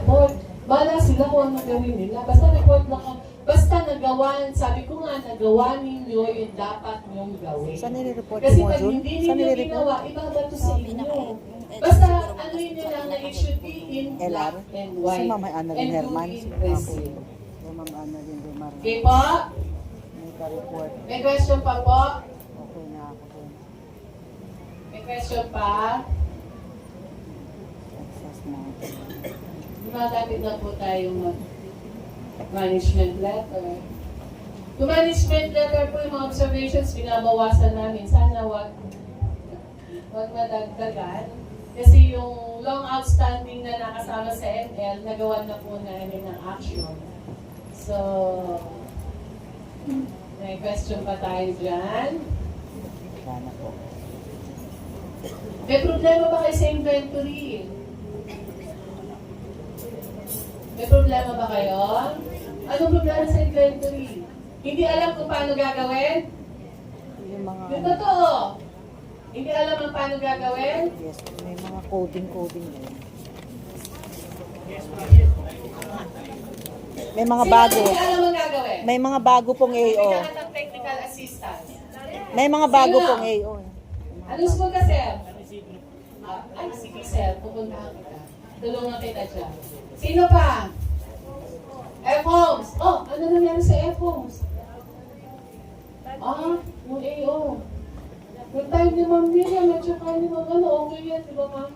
report. Bala sila kung ano gawin nila. Basta report na ko. Basta nagawan, sabi ko nga, nagawa ninyo yung dapat nyong gawin. Saan nire-report Kasi mo, pag Jun? hindi Saan ninyo nire-report? ginawa, ibabato sa inyo. Basta ano yun lang na it should be in black LR? and Si white. Ma'am Annalyn And Herman. do it Okay. receive. So, Ma'am Annalyn Herman. Okay po? May ka-report. May question pa po? Okay na ako dun. May question pa? Access natin. Lumalapit na po tayo management letter. Yung management letter po, yung mga observations, binabawasan namin. Sana wag madagdagan. Kasi yung long outstanding na nakasama sa ML, nagawa na po namin ng action. So, may question pa tayo dyan. Sana po. May problema ba kayo sa inventory? May problema ba kayo? Anong problema sa inventory? Hindi alam kung paano gagawin? Yung mga... Yung totoo. Hindi alam ang paano gagawin? Yes, may mga coding din. May mga Sino bago. hindi alam ang gagawin? May mga bago pong AO. Kailangan ng technical assistance. May mga bago Sino? pong AO. Ano mo ka, sir? Ay, sige, sir. Pupuntahan kita. Tulungan kita dyan. Sino pa? F-Homes. Oh, ano nangyari sa F-Homes? Yung AO. Yung time ni Ma'am Miriam at saka ni Ma'am okay yan, di ba, Ma'am?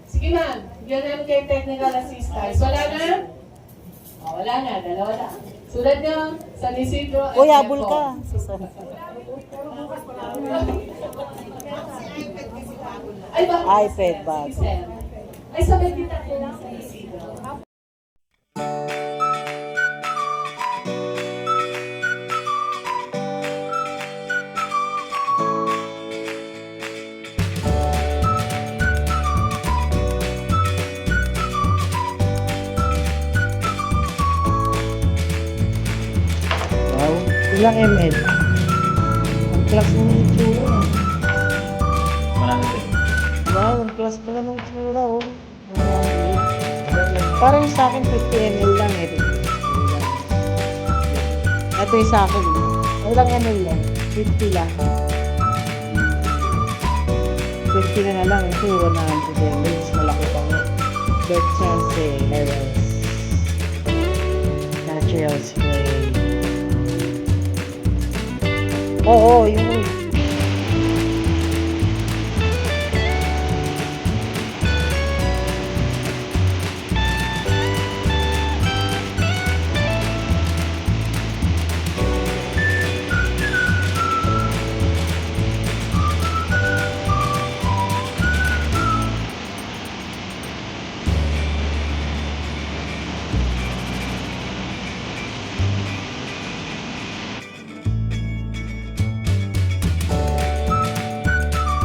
Sige, Ma'am. Bigyan namin kayo technical assistance. Wala na? Wala na. Dalawa na. Sulat nyo sa Isidro at Uy, habol F-Homes. ka. Ay, bakit? iPad Sige, bago. sir. Ay, sabay kita ko lang sa Isidro. Wow. Ilang ml? Ang class mo ng itsura. Wow, ang class pala ng itsura, oh. Parang sa akin 50 ml lang eh. Ito yung sa akin. Ilang ml lang? 50 lang. 50 na lang. Ito 100 ml. Malaki pa nga. Bertranceros. Natural spray. Oo, yun.